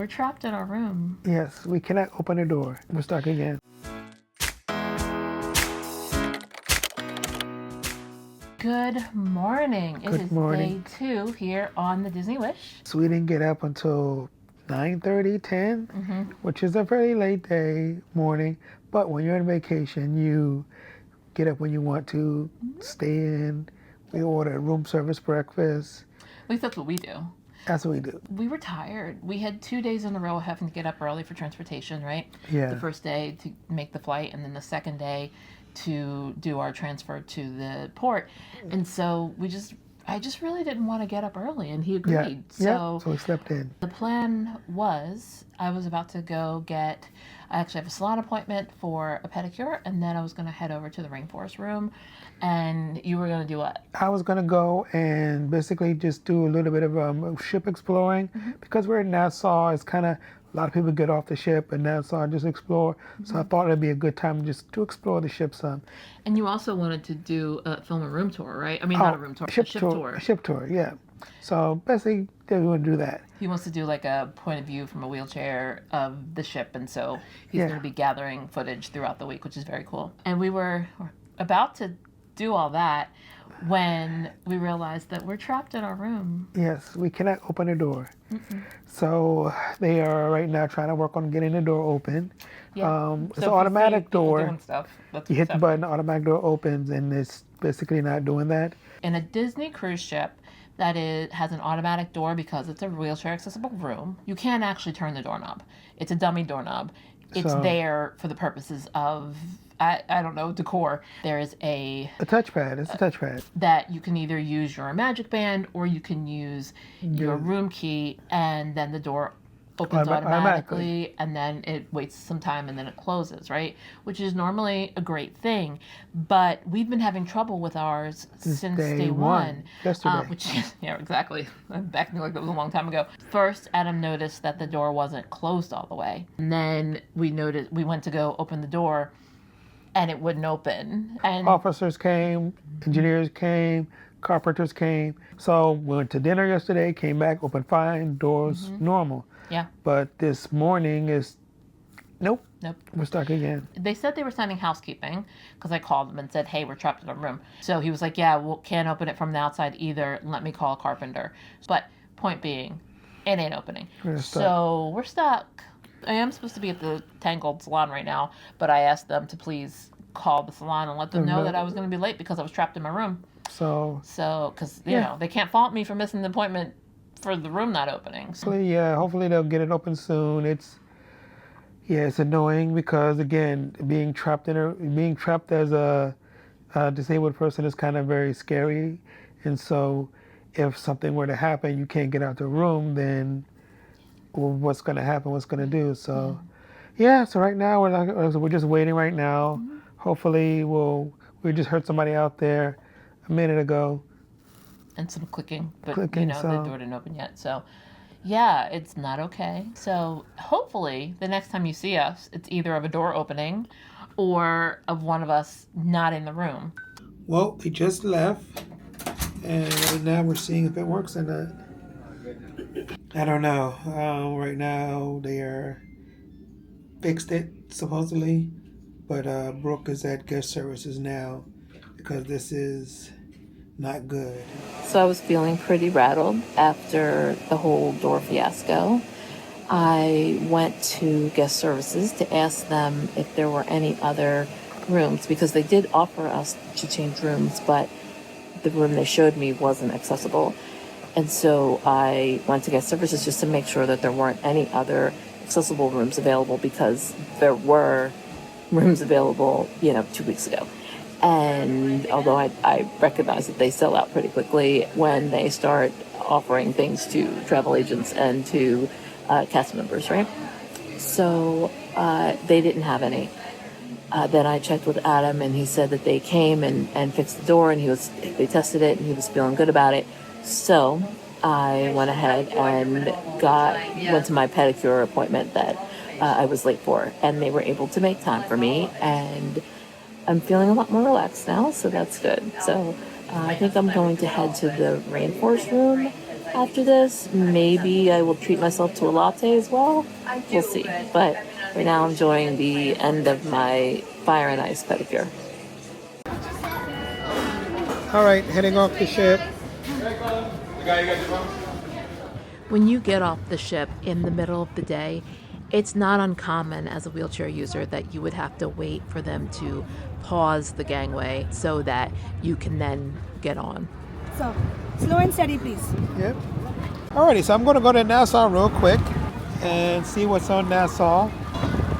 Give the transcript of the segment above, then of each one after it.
We're trapped in our room. Yes, we cannot open the door. We're stuck again. Good morning. Good morning. Day 2 here on the Disney Wish. So we didn't get up until 9:30, 10, which is a very late morning. But when you're on vacation, you get up when you want to, stay in. We ordered room service breakfast. At least that's what we do. That's what we do. We were tired. We had 2 days in a row having to get up early for transportation, right? Yeah. The first day to make the flight, and then the second day to do our transfer to the port. And so I just really didn't want to get up early, and he agreed. So we slept in. The plan was I was about to I actually have a salon appointment for a pedicure, and then I was going to head over to the rainforest room. And you were going to do what? I was going to go and basically just do a little bit of ship exploring. Because we're in Nassau. It's kind of, a lot of people get off the ship in Nassau and just explore. So I thought it'd be a good time just to explore the ship some. And you also wanted to film a room tour, right? I mean, not a room tour, a ship tour. A ship tour, yeah. So basically, they want to do that. He wants to do like a point of view from a wheelchair of the ship, and so he's going to be gathering footage throughout the week, which is very cool. And we were about to do all that when we realized that we're trapped in our room. Yes, we cannot open the door. So they are right now trying to work on getting the door open. Yeah. It's an automatic door. Doing stuff, you hit the button, the automatic door opens, and it's basically not doing that. In a Disney cruise ship that has an automatic door, because it's a wheelchair accessible room, you can't actually turn the doorknob. It's a dummy doorknob. It's there for the purposes of, I don't know, decor. There is a touchpad. It's a touchpad. That you can either use your magic band or you can use your room key, and then the door opens automatically, and then it waits some time and then it closes, right? Which is normally a great thing. But we've been having trouble with ours since day one. Yesterday. Yeah, exactly. I'm acting like that was a long time ago. First, Adam noticed that the door wasn't closed all the way. And then we went to go open the door, and it wouldn't open. And officers came, engineers came, carpenters came. So we went to dinner yesterday, came back, opened fine, doors normal. Yeah. But this morning is, nope. We're stuck again. They said they were sending housekeeping, because I called them and said, hey, we're trapped in a room. So he was like, yeah, we can't open it from the outside either. Let me call a carpenter. But point being, it ain't opening. So we're stuck. I am supposed to be at the Tangled Salon right now, but I asked them to please call the salon and let them know that I was going to be late because I was trapped in my room. So, because, you know, they can't fault me for missing the appointment for the room not opening. So. Hopefully they'll get it open soon. It's annoying because, again, being trapped as a disabled person is kind of very scary. And so if something were to happen, you can't get out the room, then what's going to happen, what's going to do. So, so right now we're just waiting right now. Hopefully we just heard somebody out there a minute ago. And some clicking, but the door didn't open yet. So, yeah, it's not okay. So hopefully the next time you see us, it's either of a door opening or of one of us not in the room. Well, they just left, and right now we're seeing if it works or not. I don't know. Right now they are fixed it supposedly, but Brooke is at guest services now because this is not good. So I was feeling pretty rattled after the whole door fiasco. I went to guest services to ask them if there were any other rooms, because they did offer us to change rooms, but the room they showed me wasn't accessible. And so I went to guest services just to make sure that there weren't any other accessible rooms available, because there were rooms available, 2 weeks ago. And although I recognize that they sell out pretty quickly when they start offering things to travel agents and to cast members, right? So they didn't have any. Then I checked with Adam, and he said that they came and fixed the door, and they tested it, and he was feeling good about it. So I went ahead and went to my pedicure appointment that I was late for, and they were able to make time for me, and I'm feeling a lot more relaxed now, so that's good. So I think I'm going to head to the rainforest room after this. Maybe I will treat myself to a latte as well. We'll see. But right now I'm enjoying the end of my fire and ice pedicure. All right, heading off the ship. When you get off the ship in the middle of the day, it's not uncommon as a wheelchair user that you would have to wait for them to pause the gangway so that you can then get on. So, slow and steady, please. Yep. Alrighty, so I'm going to go to Nassau real quick and see what's on Nassau.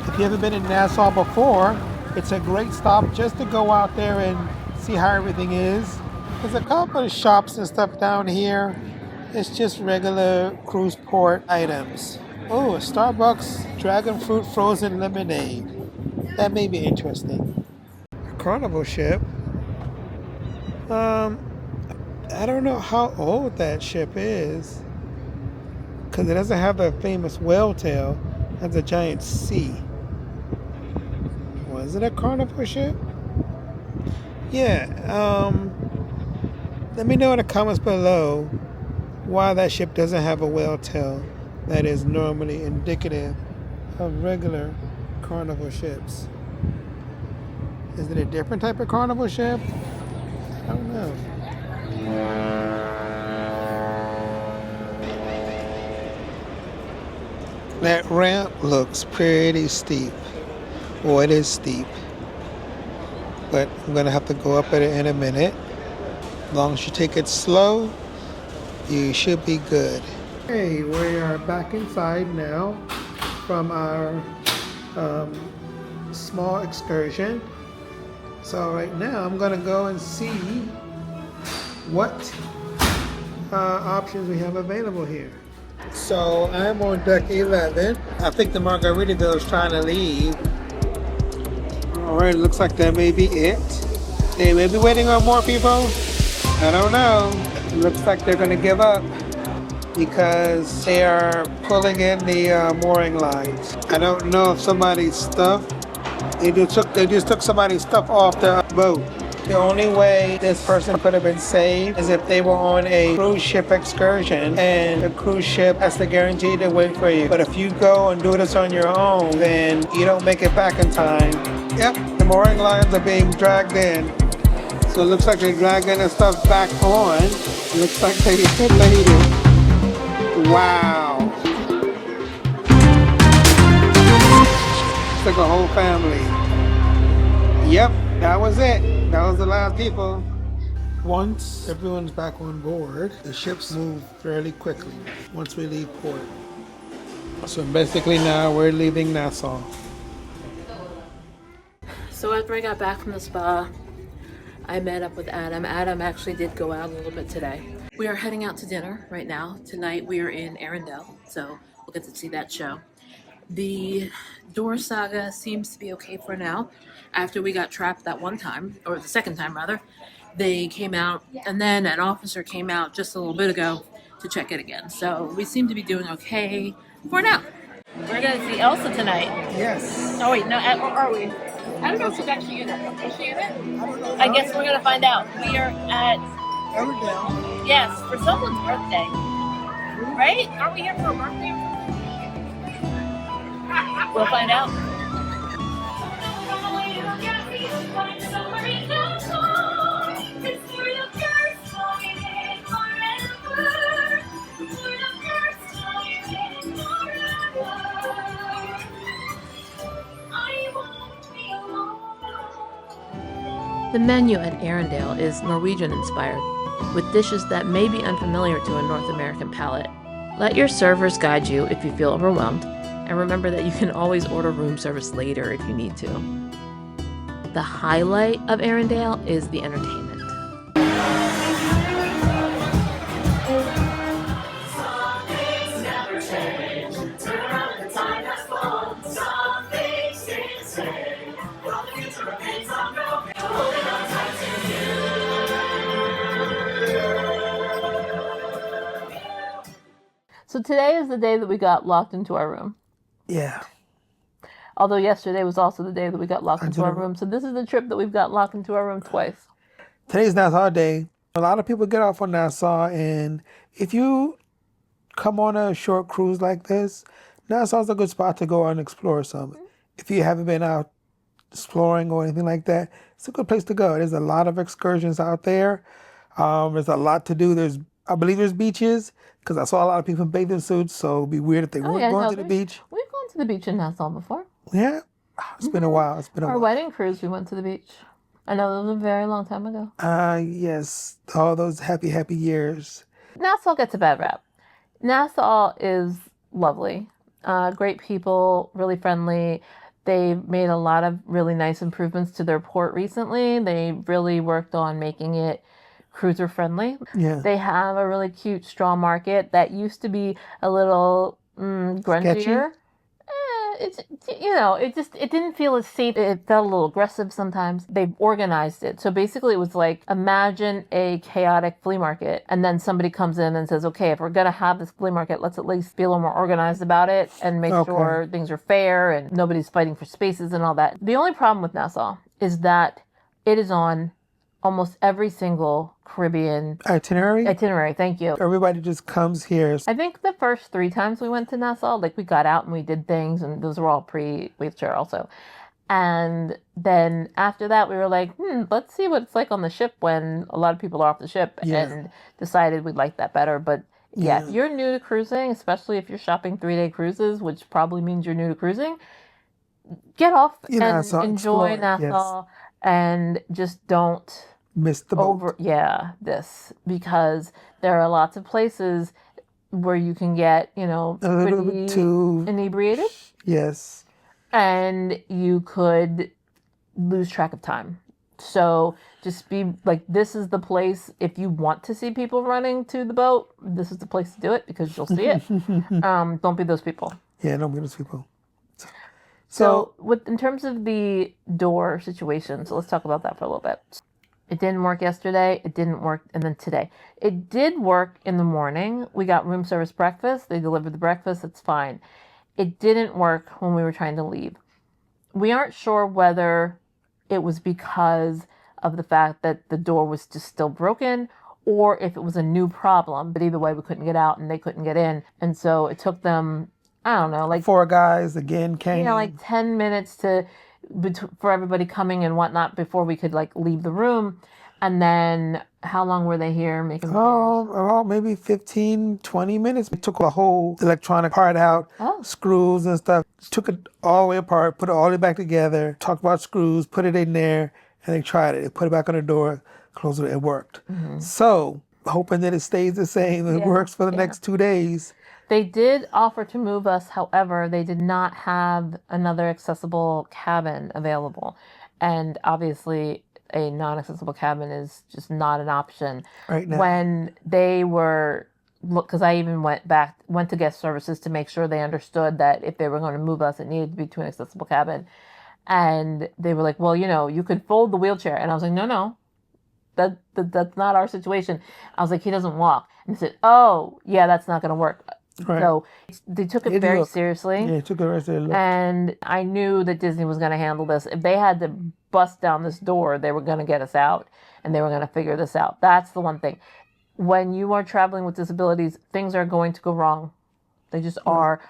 If you haven't been in Nassau before, it's a great stop just to go out there and see how everything is. There's a couple of shops and stuff down here. It's just regular cruise port items. Oh, a Starbucks dragon fruit frozen lemonade. That may be interesting. A carnival ship. I don't know how old that ship is, because it doesn't have the famous whale tail. It has a giant C. Was it a carnival ship? Yeah. Let me know in the comments below why that ship doesn't have a whale tail that is normally indicative of regular carnival ships. Is it a different type of carnival ship? I don't know. That ramp looks pretty steep. Well, it is steep, but I'm gonna have to go up it in a minute. As long as you take it slow, you should be good. Hey, we are back inside now from our small excursion. So right now I'm gonna go and see what options we have available here. So I'm on deck 11. I think the Margaritaville is trying to leave. Alright, looks like that may be it. They may be waiting on more people. I don't know. It looks like they're going to give up because they are pulling in the mooring lines. I don't know if somebody's stuff. They just took somebody's stuff off the boat. The only way this person could have been saved is if they were on a cruise ship excursion and the cruise ship has to guarantee to wait for you. But if you go and do this on your own, then you don't make it back in time. Yep, the mooring lines are being dragged in. So it looks like they're dragging the stuff back on. It looks like they made it. Wow. It's like a whole family. Yep, that was it. That was the last people. Once everyone's back on board, the ships move fairly quickly once we leave port. So basically now we're leaving Nassau. So after I got back from the spa, I met up with Adam. Adam actually did go out a little bit today. We are heading out to dinner right now. Tonight we are in Arendelle, so we'll get to see that show. The door saga seems to be okay for now. After we got trapped that one time, or the second time rather, they came out, and then an officer came out just a little bit ago to check it again. So we seem to be doing okay for now. We're going to see Elsa tonight. Yes. Oh wait, no, or are we? I don't know if she's actually in it. Is she in it? I guess we're going to find out. We are at Arendelle. yes, for someone's birthday. Right? Aren't we here for a birthday? We'll find out. The menu at Arendelle is Norwegian inspired, with dishes that may be unfamiliar to a North American palate. Let your servers guide you if you feel overwhelmed, and remember that you can always order room service later if you need to. The highlight of Arendelle is the entertainment. So today is the day that we got locked into our room. Yeah. Although yesterday was also the day that we got locked into our room. So this is the trip that we've got locked into our room twice. Today's Nassau Day. A lot of people get off on Nassau, and if you come on a short cruise like this, Nassau's a good spot to go and explore some. If you haven't been out exploring or anything like that, it's a good place to go. There's a lot of excursions out there. There's a lot to do. I believe there's beaches because I saw a lot of people in bathing suits, so it'd be weird if they weren't going to the beach. We've gone to the beach in Nassau before. Yeah, it's been a while. Our wedding cruise, we went to the beach. I know that was a very long time ago. Yes, all those happy years. Nassau gets a bad rap. Nassau is lovely. Great people, really friendly. They made a lot of really nice improvements to their port recently. They really worked on making it cruiser friendly. Yeah. They have a really cute straw market that used to be a little grungier. Sketchy? It didn't feel as safe. It felt a little aggressive sometimes. They've organized it. So basically it was like, imagine a chaotic flea market and then somebody comes in and says, okay, if we're going to have this flea market, let's at least be a little more organized about it and make sure things are fair and nobody's fighting for spaces and all that. The only problem with Nassau is that it is on almost every single Caribbean itinerary. Thank you. Everybody just comes here. I think the first 3 times we went to Nassau, like we got out and we did things, and those were all pre-wheelchair also. And then after that, we were like, let's see what it's like on the ship when a lot of people are off the ship, and decided we'd like that better. But yeah, if you're new to cruising, especially if you're shopping 3-day cruises, which probably means you're new to cruising, get off and enjoy Nassau and just don't miss the boat. Because there are lots of places where you can get, a little bit too inebriated. Yes. And you could lose track of time. So just be like, this is the place, if you want to see people running to the boat, this is the place to do it because you'll see it. Don't be those people. Yeah, don't be those people. So in terms of the door situation, so let's talk about that for a little bit. It didn't work yesterday. It didn't work. And then today. It did work in the morning. We got room service breakfast. They delivered the breakfast. It's fine. It didn't work when we were trying to leave. We aren't sure whether it was because of the fact that the door was just still broken or if it was a new problem. But either way, we couldn't get out and they couldn't get in. And so it took them, I don't know, like 4 guys again came. Like 10 minutes for everybody coming and whatnot before we could like leave the room. And then how long were they here making about maybe 15, 20 minutes. We took the whole electronic part out, screws and stuff, took it all the way apart, put it all the way back together, talked about screws, put it in there, and they tried it. They put it back on the door, closed it, it worked. So hoping that it stays the same, it works for the next 2 days. They did offer to move us. However, they did not have another accessible cabin available. And obviously, a non-accessible cabin is just not an option. Right now. When they were, because I even went to guest services to make sure they understood that if they were going to move us, it needed to be to an accessible cabin. And they were like, well, you could fold the wheelchair. And I was like, no, that's not our situation. I was like, he doesn't walk. And they said, oh, yeah, that's not going to work. Right. So they took it very seriously. Yeah, took it very seriously. And I knew that Disney was going to handle this. If they had to bust down this door, they were going to get us out and they were going to figure this out. That's the one thing. When you are traveling with disabilities, things are going to go wrong. They just are.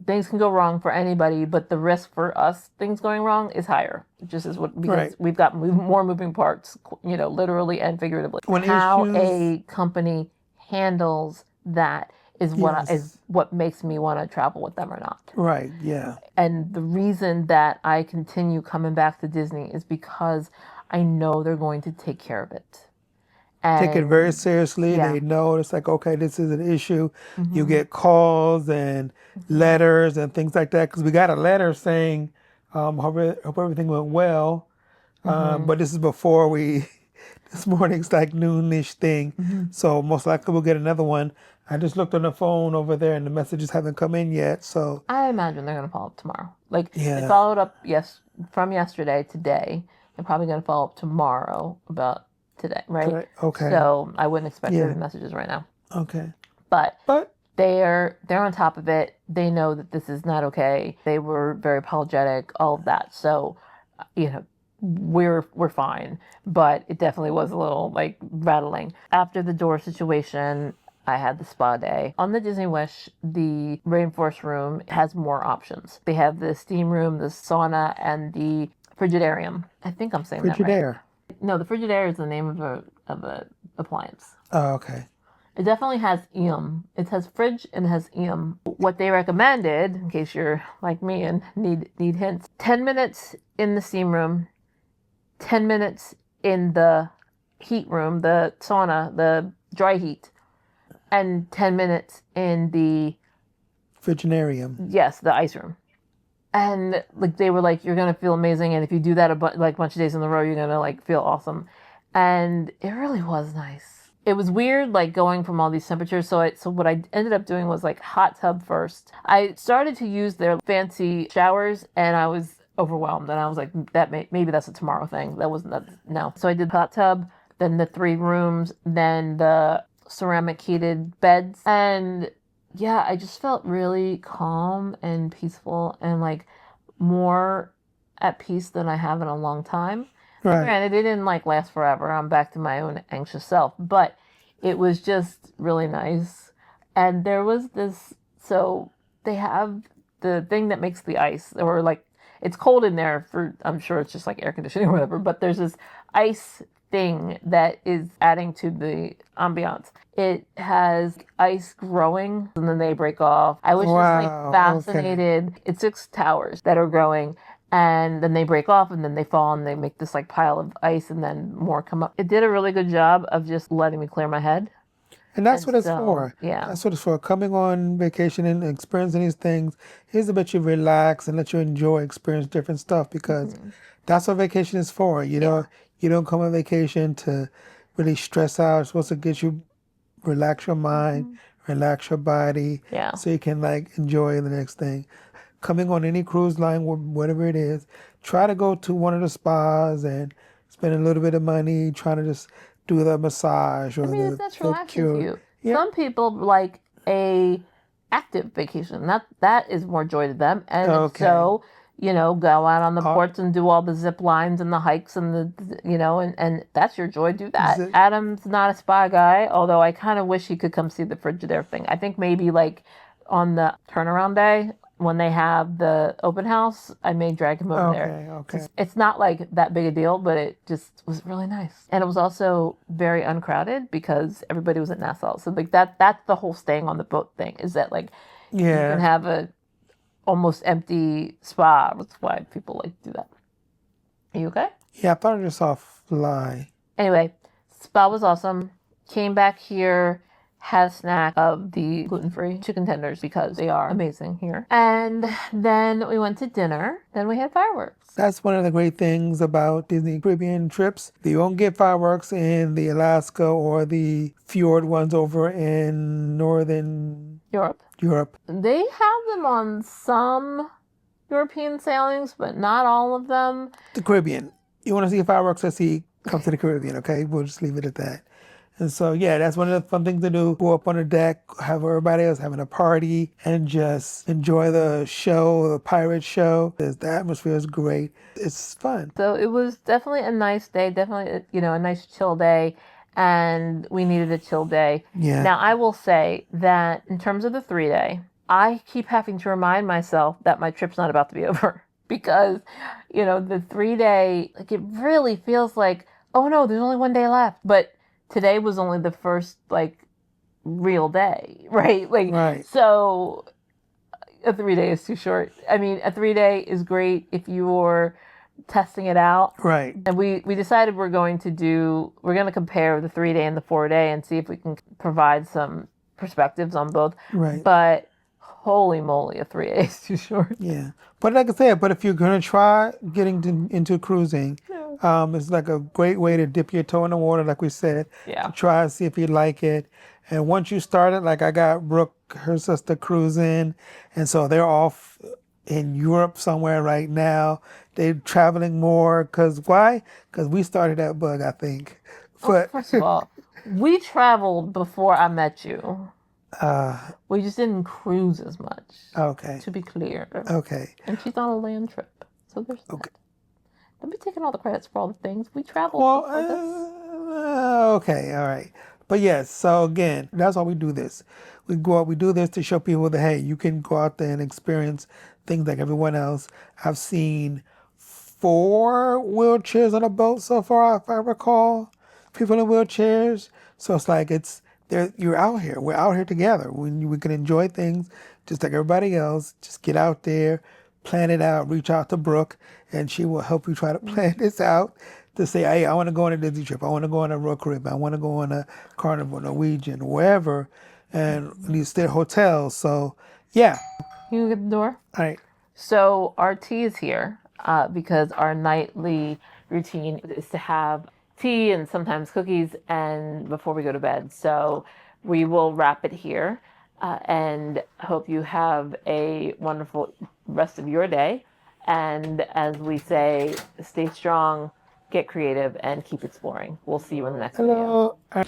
Things can go wrong for anybody, but the risk for us, things going wrong, is higher. It just is because we've got more moving parts, literally and figuratively. How a company handles that is what makes me want to travel with them or not. Right, yeah. And the reason that I continue coming back to Disney is because I know they're going to take care of it. And take it very seriously. They know it's like, okay, this is an issue. You get calls and letters and things like that. Because we got a letter saying, hope everything went well. But this is before this morning's like noonish thing. So most likely we'll get another one. I just looked on the phone over there and the messages haven't come in yet. So I imagine they're going to follow up tomorrow. They followed up from yesterday today. They're probably going to follow up tomorrow about today, right? Okay. So I wouldn't expect any messages right now. Okay. But they're on top of it. They know that this is not okay. They were very apologetic, all of that. So, we're fine. But it definitely was a little rattling. After the door situation, I had the spa day. On the Disney Wish, the Rainforest Room has more options. They have the steam room, the sauna, and the Frigidarium. I think I'm saying that right. Frigidaire. No, the Frigidaire is the name of a appliance. Oh, okay. It definitely has EM. It has fridge and it has EM. What they recommended, in case you're like me and need hints, 10 minutes in the steam room, 10 minutes in the heat room, the sauna, the dry heat, and 10 minutes in the Friginarium. yes, the ice room. And like they were like, you're gonna feel amazing, and if you do that like a bunch of days in a row, you're gonna like feel awesome. And it really was nice. It was weird, like going from all these temperatures. So what I ended up doing was like hot tub first. I started to use their fancy showers, and I was overwhelmed. And I was like, maybe that's a tomorrow thing. No. So I did hot tub, then the 3 rooms, then the ceramic heated beds, and yeah, I just felt really calm and peaceful and like more at peace than I have in a long time. Right. Granted, it didn't like last forever. I'm back to my own anxious self, but it was just really nice. And there was this, so they have the thing that makes the ice, or like it's cold in there for, I'm sure it's just like air conditioning or whatever, but there's this ice thing that is adding to the ambiance. It has ice growing and then they break off. I was just like fascinated. Okay. It's 6 towers that are growing and then they break off and then they fall and they make this like pile of ice and then more come up. It did a really good job of just letting me clear my head. And that's what it's for. Yeah. That's what it's for. Coming on vacation and experiencing these things is to let you relax and let you experience different stuff, because that's what vacation is for. You know, you don't come on vacation to really stress out. It's supposed to get you relax your mind, relax your body, so you can like enjoy the next thing. Coming on any cruise line, whatever it is, try to go to one of the spas and spend a little bit of money trying to just do the massage or the that's relaxing to you. Yeah. Some people like a active vacation. That is more joy to them. And so, go out on the ports and do all the zip lines and the hikes and and that's your joy. Do that. Adam's not a spa guy, although I kind of wish he could come see the Frigidaire thing. I think maybe like on the turnaround day when they have the open house, I may drag him over there. Okay. It's not like that big a deal, but it just was really nice. And it was also very uncrowded because everybody was at Nassau. So like that's the whole staying on the boat thing, is that like you can have a almost empty spa. That's why people like to do that. Are you okay? Yeah, I thought I just saw a fly. Anyway, spa was awesome. Came back here, had a snack of the gluten-free chicken tenders because they are amazing here. And then we went to dinner. Then we had fireworks. That's one of the great things about Disney Caribbean trips. You won't get fireworks in the Alaska or the fjord ones over in northern Europe. They have them on some European sailings, but not all of them. The Caribbean. You want to see fireworks? Come to the Caribbean, okay? We'll just leave it at that. And so, that's one of the fun things to do. Go up on the deck, have everybody else having a party, and just enjoy the show, the pirate show. The atmosphere is great. It's fun. So it was definitely a nice day, definitely, a nice chill day. And we needed a chill day. Yeah. Now, I will say that in terms of the 3-day, I keep having to remind myself that my trip's not about to be over. Because, the 3-day, like it really feels like, oh no, there's only 1 day left. But today was only the first, like, real day, right? Right. So a 3-day is too short. I mean, a 3-day is great if you're testing it out. Right. And we decided we're going to compare the 3-day and the 4-day and see if we can provide some perspectives on both. Right. But holy moly, a 3-day is too short. Yeah. But like I said, if you're going to try getting into cruising, it's like a great way to dip your toe in the water, like we said. Yeah. To try and see if you like it. And once you start it, like I got Brooke, her sister, cruising. And so they're off in Europe somewhere right now. They're traveling more. Why? Because we started that bug, I think. Well, first of all, we traveled before I met you. We just didn't cruise as much. Okay. To be clear. Okay. And she's on a land trip. So there's that. Don't be taking all the credits for all the things. We traveled. Well, okay, all right. But yes, so again, that's why we do this. We go out, we do this to show people that, hey, you can go out there and experience things like everyone else. I've seen 4 wheelchairs on a boat so far, if I recall. People in wheelchairs. So it's like you're out here. We're out here together. We can enjoy things just like everybody else. Just get out there, plan it out, reach out to Brooke, and she will help you try to plan this out to say, hey, I want to go on a Disney trip. I want to go on a Royal Caribbean. I want to go on a Carnival, Norwegian, wherever, and these stay at hotels. So yeah. You get the door? All right. So our tea is here because our nightly routine is to have tea and sometimes cookies and before we go to bed. So we will wrap it here and hope you have a wonderful rest of your day. And as we say, stay strong, get creative, and keep exploring. We'll see you in the next video. Hello.